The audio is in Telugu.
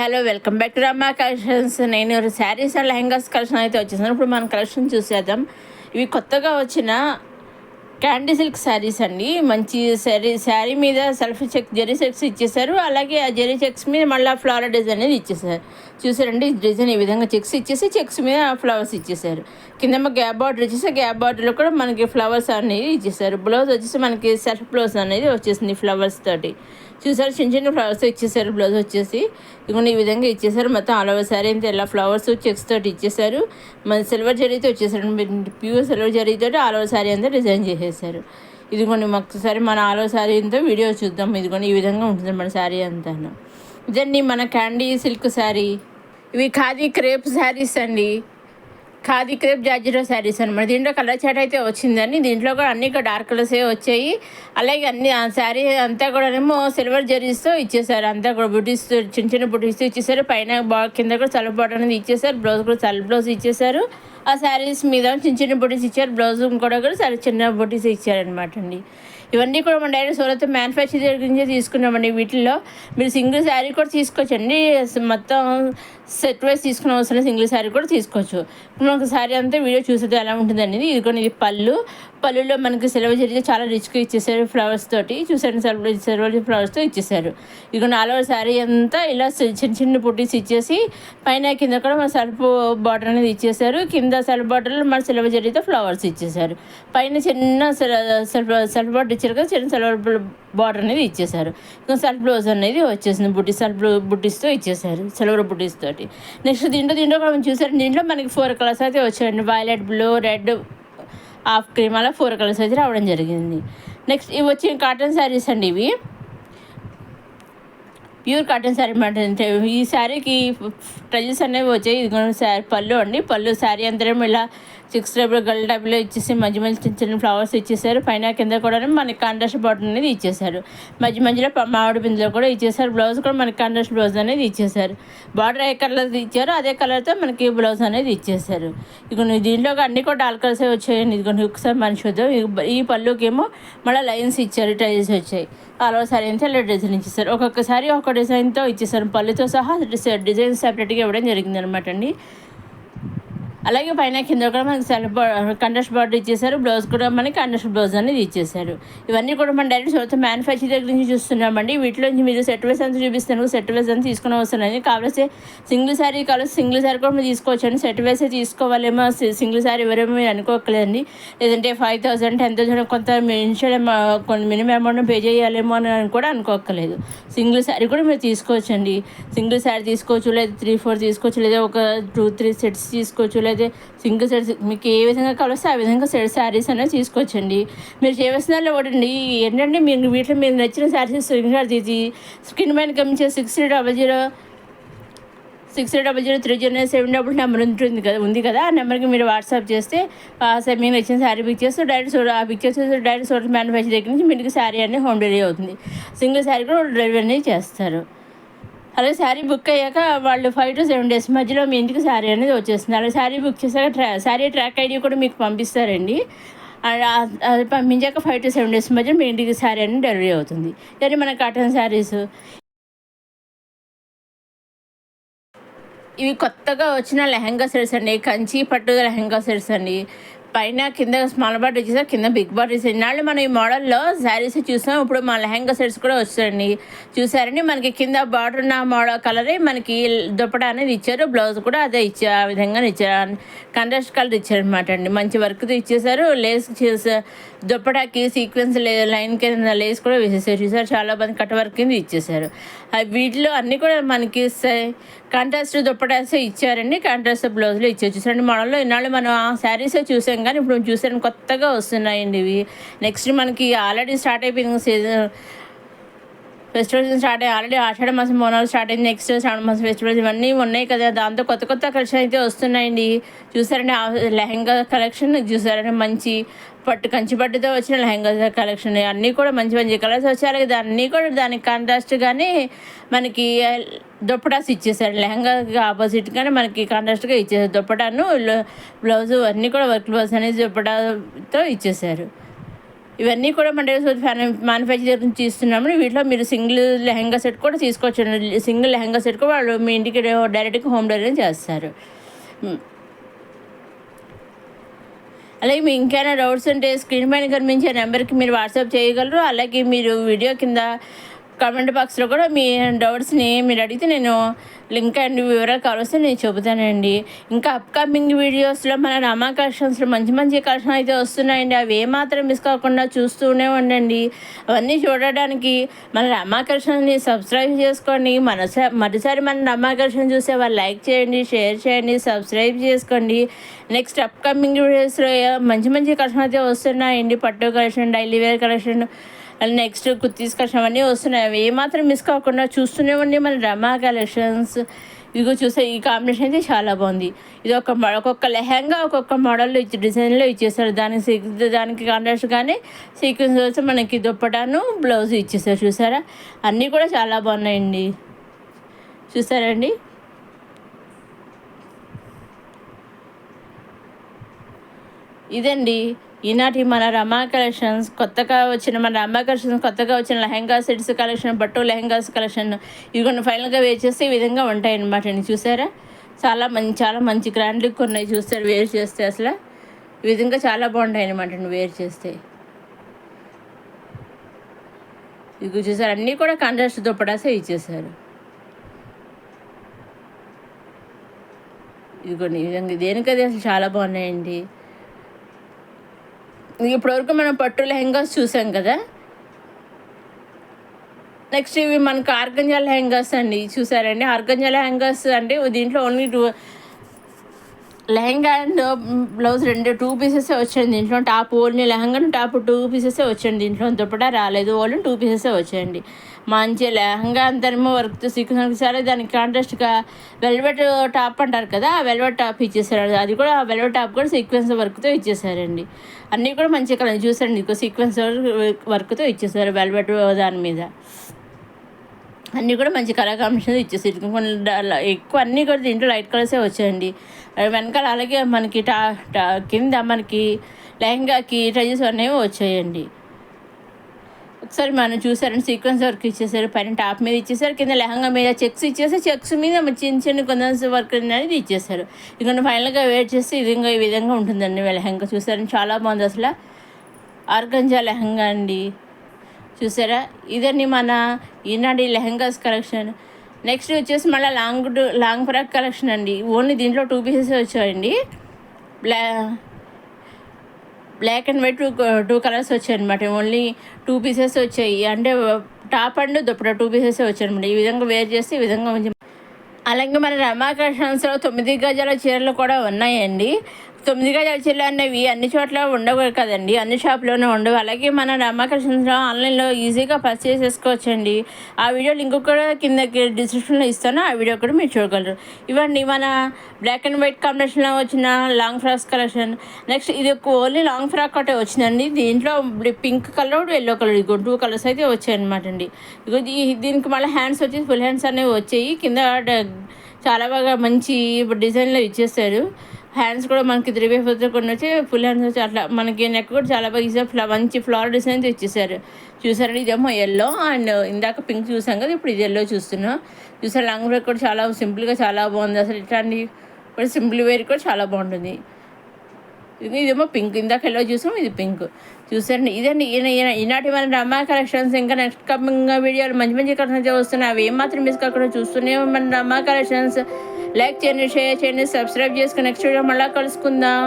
Hello welcome back to Ramma collections. నేను శారీస్ అండ్ లెహంగాస్ కలెక్షన్ అయితే వచ్చేసాను. ఇప్పుడు మన కలెక్షన్ చూసేద్దాం. ఇవి కొత్తగా వచ్చిన క్యాండీ సిల్క్ శారీస్ అండి. మంచి శారీ మీద సెల్ఫ్ చెక్ జెరీ చెక్స్ ఇచ్చేసారు. అలాగే ఆ జెరీ చెక్స్ మీద మళ్ళీ ఫ్లవర్ డిజైన్ అనేది ఇచ్చేసారు. చూసారండి, డిజైన్ ఈ విధంగా చెక్స్ ఇచ్చేసి చెక్స్ మీద ఫ్లవర్స్ ఇచ్చేసారు. కింద గ్యాప్ బార్డర్ ఇచ్చేసి గ్యాప్ బార్డర్లో కూడా మనకి ఫ్లవర్స్ అనేది ఇచ్చేసారు. బ్లౌజ్ వచ్చేసి మనకి సెల్ఫ్ బ్లౌజ్ అనేది వచ్చేసింది ఫ్లవర్స్ తోటి. చూసారు, చిన్న చిన్న ఫ్లవర్స్ ఇచ్చేసారు. బ్లౌజ్ వచ్చేసి ఇదిగోండి ఈ విధంగా ఇచ్చేసారు. మొత్తం ఆల్ ఓవర్ శారీ అంతా ఇలా ఫ్లవర్స్ చెక్స్ తోటి ఇచ్చేసారు. మన సిల్వర్ జరీతో వచ్చేసారు. ప్యూర్ సిల్వర్ జరీతో ఆల్ ఓవర్ శారీ అంతా డిజైన్ చేసేసారు. ఇదిగోండి ఒకసారి మన ఆల్ ఓవర్ శారీ అంతా వీడియో చూద్దాం. ఇదిగోండి ఈ విధంగా ఉంటుంది మన శారీ అంతా. ఇదండి మన క్యాండీ సిల్క్ శారీ. ఇవి ఖాదీ క్రేప్ శారీస్ అండి. ఖాదీ క్రేప్ జార్జెట్ శారీస్ అనమాట. దీంట్లో కలర్ చాట్ అయితే వచ్చిందండి. దీంట్లో కూడా అన్ని డార్క్ కలర్సే వచ్చాయి. అలాగే అన్ని ఆ శారీ అంతా కూడా సిల్వర్ జరీస్తో ఇచ్చేసారు. అంతా కూడా బుటీస్, చిన్న చిన్న బుటీస్తో ఇచ్చేసారు. పైన కింద కూడా సెల్ఫ్ బార్డర్ అనేది ఇచ్చేసారు. బ్లౌజ్ కూడా సెల్ఫ్ బ్లౌజ్ ఇచ్చేసారు. ఆ శారీస్ మీద చిన్న చిన్న బుటీస్ ఇచ్చారు. బ్లౌజ్ కూడా చిన్న బుటీస్ ఇచ్చారనమాట అండి. ఇవన్నీ కూడా మన డైరెక్ట్ సూరత్ మ్యానుఫ్యాక్చర్ గురించి తీసుకున్నామండి. వీటిల్లో మీరు సింగిల్ శారీ కూడా తీసుకోవచ్చండి. మొత్తం సెట్ వైజ్ తీసుకున్న అవసరం సింగిల్ శారీ కూడా తీసుకోవచ్చు. ఇప్పుడు మనకు శారీ అంతా వీడియో చూసేది ఎలా ఉంటుందండి. ఇది పళ్ళులో మనకి సిల్వర్ జరిగితే చాలా రిచ్గా ఇచ్చేసారు ఫ్లవర్స్ తోటి. చూసారు, సిల్వర్ ఫ్లవర్స్తో ఇచ్చేసారు. ఇక ఆల్ ఓవర్ శారీ అంతా ఇలా చిన్న చిన్న పుట్టీస్ ఇచ్చేసి పైన కింద కూడా మన సెల్ఫ్ బార్డర్ అనేది ఇచ్చేసారు. కింద సెల్ఫ్ బార్డర్లో మన సిల్వర్ జరిగితే ఫ్లవర్స్ ఇచ్చేసారు. పైన చిన్న సెల్ఫ్ బార్డర్ ఇచ్చారు కదా, చిన్న సిల్వర్ బార్డర్ అనేది ఇచ్చేసారు. ఇంకా సెల్ఫ్ బ్లౌజ్ అనేది వచ్చేసింది. బుట్టీస్తో ఇచ్చేసారు, సిల్వర్ బుట్టీస్ తోటి. నెక్స్ట్ దీంట్లో కూడా మనం చూసారు. దీంట్లో మనకి 4 కలర్స్ అయితే వచ్చాయండి. Violet, blue, red, half cream, అలా 4 కలర్స్ అయితే రావడం జరిగింది. నెక్స్ట్ ఇవి వచ్చి కాటన్ శారీస్ అండి. ఇవి ప్యూర్ కాటన్ శారీ అంటే ఈ శారీకి ట్రజెస్ అనేవి వచ్చాయి. ఇది పళ్ళు అండి. పళ్ళు శారీ అంతా ఇలా 6 టైప్లో గల్ టైప్లో ఇచ్చేసి మధ్య చిన్న చిన్న ఫ్లవర్స్ ఇచ్చేసారు. పైన కింద కూడా మనకి కాంట్రాస్ట్ బార్డర్ అనేది ఇచ్చేసారు. మధ్యలో మామిడి పిందులో కూడా ఇచ్చేసారు. బ్లౌజ్ కూడా మనకి కాంట్రాస్ట్ బ్లౌజ్ అనేది ఇచ్చేసారు. బార్డర్ ఏ కలర్ ఇచ్చారో అదే కలర్తో మనకి బ్లౌజ్ అనేది ఇచ్చేసారు. ఇక దీంట్లో అన్ని కూడా డార్క్ కలర్సే వచ్చాయండి. ఇదిగోండి ఒకసారి మనం చూద్దాం. ఈ పళ్ళుకేమో మళ్ళీ లైన్స్ ఇచ్చారు, టైల్స్ వచ్చాయి. ఆల్ ఓవర్ శారీ అంతా ఇలా డిజైన్ ఇచ్చేసారు. ఒక్కొక్కసారి ఒక డిజైన్తో ఇచ్చేసారు. పళ్ళుతో సహా డిజైన్ సెపరేట్గా ఇవ్వడం జరిగింది అనమాట అండి. అలాగే పైన కింద కూడా మనకి సెల్ఫ్ కంట్రాస్ట్ బార్డర్ ఇచ్చేసారు. బ్లౌజ్ కూడా మనకి కంట్రాస్ట్ బ్లౌజ్ అనేది ఇచ్చేసారు. ఇవన్నీ కూడా మనం డైరెక్ట్ సొంత మ్యానుఫ్యాక్చర్ దగ్గర నుంచి చూస్తున్నామండి. వీటిలో నుంచి మీరు సెట్ వైజ్ అంతా చూపిస్తాను. సెట్ వైజ్ అంతా తీసుకునే అవసరం లేదు. కావాల్సి సింగిల్ శారీ సింగిల్ శారీ కూడా మీరు తీసుకోవచ్చండి. సెట్ వైజే తీసుకోవాలేమో, సింగిల్ శారీ ఎవరేమో మీరు అనుకోకలేదండి. లేదంటే 5,000, 10,000 కొంత కొన్ని మినిమం అమౌంట్ పే చేయాలేమో అని కూడా అనుకోకలేదు. సింగిల్ శారీ కూడా మీరు తీసుకోవచ్చండి. సింగిల్ శారీ తీసుకోవచ్చు, లేదా 3-4 తీసుకోవచ్చు, లేదా ఒక 2-3 సెట్స్ తీసుకోవచ్చు, లేదా సింగిల్ సెట్స్. మీకు ఏ విధంగా కావాల్సి ఆ విధంగా శారీస్ అనేది తీసుకోవచ్చండి. మీరు చేయవలసిన ఒకటండి ఏంటంటే, మీరు వీటిలో మీరు నచ్చిన శారీస్ స్క్రీన్ తీసి స్క్రీన్ పైన గమనించే 60003007 నెంబర్ ఉంది కదా, ఆ నెంబర్కి మీరు వాట్సాప్ చేస్తే మీకు నచ్చిన శారీ పిక్ చేస్తే డైరెక్ట్ సోర్స్ మ్యానుఫ్యాక్చర్ దగ్గర నుంచి మీకు శారీ అనేది హోమ్ డెలివరీ అవుతుంది. సింగిల్ శారీ కూడా డెలివరీ అనేది చేస్తారు. అలాగే శారీ బుక్ అయ్యాక వాళ్ళు 5 to 7 days మధ్యలో మీ ఇంటికి శారీ అనేది వచ్చేస్తుంది. అలాగే శారీ బుక్ చేశాక శారీ ట్రాక్ ఐడి కూడా మీకు పంపిస్తారండి. అది పంపించాక 5 to 7 days మధ్య మీ ఇంటికి శారీ అనేది డెలివరీ అవుతుంది. కానీ మన కాటన్ శారీస్ ఇవి కొత్తగా వచ్చిన లెహంగా సెట్స్ అండి. కంచి పట్టు లెహంగా సెట్స్ అండి. పైన కింద స్మాల్ బార్డర్ ఇచ్చేసారు, కింద బిగ్ బార్డర్ ఇచ్చేసారు. ఇన్నాళ్ళు మనం ఈ మోడల్లో శారీస్ చూసాం. ఇప్పుడు మా లెహంగా సెట్స్ కూడా వచ్చాయండి. చూసారండి, మనకి కింద బార్డర్ ఉన్న మోడల్ కలరే మనకి దుప్పటా అనేది ఇచ్చారు. బ్లౌజ్ కూడా అదే ఇచ్చారు, ఆ విధంగా ఇచ్చారు. కాంట్రాస్ట్ కలర్ ఇచ్చారనమాట అండి. మంచి వర్క్తో ఇచ్చేసారు. లేస్ దుప్పటాకి సీక్వెన్స్ లైన్ కింద లేస్ కూడా వేసేసారు. చూసారు, చాలా మంది కట్ వర్క్ కింద ఇచ్చేసారు. వీటిలో అన్నీ కూడా మనకి కాంట్రాస్ట్ దుప్పటాసే ఇచ్చారండి. కాంట్రాస్ట్ బ్లౌజ్లో ఇచ్చారు. చూసారండి, మోడల్లో ఇన్నాళ్ళు మనం శారీసే చూసాం, కానీ ఇప్పుడు చూసాను కొత్తగా వస్తున్నాయండి ఇవి. నెక్స్ట్ మనకి ఆల్రెడీ స్టార్ట్ అయిపోయింది సీజన్, ఫెస్టివల్ స్టార్ట్ అయ్యి ఆల్రెడీ ఆషాఢ మాసం బోనాలు స్టార్ట్ అయింది. నెక్స్ట్ శ్రావణ మాసం ఫెస్టివల్స్ ఇవన్నీ ఉన్నాయి కదా, దాంతో కొత్త కలెక్షన్ అయితే వస్తున్నాయండి. చూసారండి, లెహంగా కలెక్షన్ చూసారండి. మంచి కంచి పట్టుతో వచ్చిన లెహంగా కలెక్షన్ అన్నీ కూడా మంచి కలర్స్ వచ్చారు కదా. అన్నీ కూడా దానికి కాంట్రాస్ట్గానే మనకి దుప్పటాస్ ఇచ్చేసారు. లెహంగాకి ఆపోజిట్గానే మనకి కాంట్రాస్ట్గా ఇచ్చేసారు. దుప్పటాను బ్లౌజు అన్నీ కూడా వర్క్ బ్లౌజ్ అనేది దుప్పటాతో ఇచ్చేసారు. ఇవన్నీ కూడా మన మ్యానుఫ్యాక్చర్ నుంచి ఇస్తున్నాము. వీటిలో మీరు సింగిల్ లెహంగా సెట్ కూడా తీసుకోవచ్చు. సింగిల్ లెహంగా సెట్ కూడా వాళ్ళు మీ ఇంటికి డైరెక్ట్గా హోమ్ డెలివరీ చేస్తారు. అలాగే మీకు ఇంకేమైనా డౌట్స్ ఉంటే స్క్రీన్ పైన కనిపించే నెంబర్కి మీరు వాట్సాప్ చేయగలరు. అలాగే మీరు వీడియో కింద కామెంట్ బాక్స్లో కూడా మీ డౌట్స్ని మీరు అడిగితే నేను లింక్ అండ్ వివరాలు కావాల్సి నేను చెబుతానండి. ఇంకా అప్కమింగ్ వీడియోస్లో మన రమా కలెక్షన్స్లో మంచి మంచి కలెక్షన్ అయితే వస్తున్నాయండి. అవి ఏమాత్రం మిస్ కాకుండా చూస్తూనే ఉండండి. అవన్నీ చూడడానికి మన రమా కలెక్షన్ని సబ్స్క్రైబ్ చేసుకోండి. మరోసారి మన రమా కలెక్షన్ చూసే వాళ్ళు లైక్ చేయండి, షేర్ చేయండి, సబ్స్క్రైబ్ చేసుకోండి. నెక్స్ట్ అప్కమింగ్ వీడియోస్లో మంచి మంచి కలెక్షన్ అయితే వస్తున్నాయండి. పట్టు collection, daily wear collection, next kurtis collection అవన్నీ వస్తున్నాయి. అవి ఏమాత్రం మిస్ కాకుండా చూస్తూనే ఉండి మన రమా కలెక్షన్స్. ఇదిగో చూసే ఈ కాంబినేషన్ అయితే చాలా బాగుంది. ఇది ఒక్కొక్క లెహంగా ఒక్కొక్క మోడల్లో డిజైన్లో ఇచ్చేసారు. దానికి కాంట్రాస్ట్గానే సీక్వెన్స్ వచ్చి మనకి దుప్పటాను బ్లౌజ్ ఇచ్చేసారు. చూసారా, అన్నీ కూడా చాలా బాగున్నాయండి. చూసారండి, ఇదండి ఈనాటి మన రమా కలెక్షన్స్. కొత్తగా వచ్చిన లెహంగా సెట్స్ కలెక్షన్, పట్టు లెహంగాస్ కలెక్షన్ ఇవి ఫైనల్గా వేర్ చేస్తే ఈ విధంగా ఉంటాయి అన్నమాట అండి. చూసారా, చాలా మంచి గ్రాండ్ లుక్ ఉన్నాయి. చూస్తారు వేర్ చేస్తే అసలు ఈ విధంగా చాలా బాగుంటాయి అన్నమాట అండి వేర్ చేస్తే. ఇవి చూసారు, అన్నీ కూడా కాంట్రాస్ట్ దుప్పటాసే ఇచ్చేసారు. ఇదిగోండి ఈ విధంగా దేనికది అసలు చాలా బాగున్నాయండి. ఇప్పటివరకు మనం పట్టు లెహంగాస్ చూసాం కదా. నెక్స్ట్ ఇవి మనకు ఆర్గంజా లెహంగాస్ అండి. చూసారండి, ఆర్గంజా లెహంగాస్ అంటే దీంట్లో only lehenga and blouse two పీసెసే వచ్చాయండి. దీంట్లో టాప్ ఓన్లీ లెహంగా టాప్ 2 పీసెసే వచ్చాయండి. దీంట్లో దుప్పటా రాలేదు, ఓన్లీ 2 పీసెసే వచ్చాయండి. మంచి లెహంగా అంతేమో వర్క్తో సీక్వెన్స్ సరే దానికి కాంట్రాస్ట్గా వెల్వెట్ టాప్ అంటారు కదా, ఆ వెల్వెట్ టాప్ ఇచ్చేసారు. అది కూడా ఆ వెల్వెట్ టాప్ కూడా సీక్వెన్స్ వర్క్తో ఇచ్చేసారండి. అన్నీ కూడా మంచి కలర్ చూసారండి, ఇంకో సీక్వెన్స్ వర్క్తో ఇచ్చేసారు వెల్వెట్ దాని మీద. అన్నీ కూడా మంచి కలర్ కాంబినేషన్ ఇచ్చేసారు. కొన్ని ఎక్కువ అన్నీ కూడా దీంట్లో లైట్ కలర్సే వచ్చాయండి. వెనకాల అలాగే మనకి కింద మనకి లెహంగాకి ట్రజెస్ అనేవి వచ్చాయండి. ఒకసారి మనం చూసారండి, సీక్వెన్స్ వర్క్ ఇచ్చేసారు. పైన టాప్ మీద ఇచ్చేసారు, కింద లెహంగా మీద చెక్స్ ఇచ్చేసి చెక్స్ మీద చిన్న కొంచెం వర్క్ అనేది ఇచ్చేసారు. ఇక ఫైనల్గా వేర్ చేస్తే ఈ విధంగా ఉంటుందండి లెహంగా. చూసారని చాలా బాగుంది అసలు. ఆర్గంజా లెహంగా అండి. చూసారా, ఇదండి మన ఈనాటి లెహంగాస్ కలెక్షన్. నెక్స్ట్ వచ్చేసి మళ్ళీ లాంగ్ ఫ్రాక్ కలెక్షన్ అండి. ఓన్లీ దీంట్లో 2 పీసెస్ వచ్చాయండి. బ్లాక్ అండ్ వైట్ 2 కలర్స్ వచ్చాయి అనమాట. ఓన్లీ 2 పీసెస్ వచ్చాయి. అంటే టాప్ అండ్ దుప్పట 2 పీసెస్ వచ్చాయి అనమాట. ఈ విధంగా వేర్ చేస్తే ఈ విధంగా అలాగే మన రమా కలెక్షన్స్లో 9 గజాల చీరలు కూడా ఉన్నాయండి. 9 గజాల చీరలు అనేవి అన్ని చోట్ల ఉండవు కదండి, అన్ని షాప్లోనే ఉండవు. అలాగే మన రమా కలెక్షన్స్లో ఆన్లైన్లో ఈజీగా పర్చేస్ చేసుకోవచ్చండి. ఆ వీడియో లింక్ కూడా కింద డిస్క్రిప్షన్లో ఇస్తాను, ఆ వీడియో కూడా మీరు చూడగలరు. ఇవన్నీ మన బ్లాక్ అండ్ వైట్ కాంబినేషన్లో వచ్చిన లాంగ్ ఫ్రాక్స్ కలెక్షన్. నెక్స్ట్ ఇది ఓన్లీ లాంగ్ ఫ్రాక్ ఒకటే వచ్చిందండి. దీంట్లో పింక్ కలర్, ఎల్లో కలర్, ఇగో 2 కలర్స్ అయితే వచ్చాయి అనమాట అండి. ఇగో దీనికి మళ్ళీ హ్యాండ్స్ వచ్చి ఫుల్ హ్యాండ్స్ అనేవి వచ్చాయి. కింద చాలా బాగా మంచి డిజైన్లో ఇచ్చేస్తారు. హ్యాండ్స్ కూడా మనకి 3/4 కొన్ని వచ్చి ఫుల్ హ్యాండ్స్ వచ్చి అట్లా మనకి నెక్ కూడా చాలా బాగా ఇచ్చారు. మంచి ఫ్లవర్ డిజైన్ ఇచ్చేసారు. చూసారండి, ఇదేమో ఎల్లో అండ్ ఇందాక పింక్ చూసాం కదా, ఇప్పుడు ఇది ఎల్లో చూస్తున్నాం. చూసారు, లాంగ్ ఫ్రాక్ కూడా చాలా సింపుల్గా చాలా బాగుంది అసలు. ఇట్లాంటి కూడా సింపుల్ వేర్ కూడా చాలా బాగుంటుంది. ఇదేమో పింక్, ఇందాక ఎల్లో చూసాం, ఇది పింక్. చూసారండి, ఇదండి ఈనాటి మన రమా కలెక్షన్స్. ఇంకా నెక్స్ట్ కమింగ్ వీడియోలు మంచి మంచి కలెక్షన్స్ వస్తున్నాయి. అవి ఏమాత్రం మిస్ కాకుండా చూస్తూనే మన రమా కలెక్షన్స్. లైక్ చేయండి, షేర్ చేయండి, సబ్స్క్రైబ్ చేసుకుని నెక్స్ట్ వీడియో మళ్ళీ కలుసుకుందాం.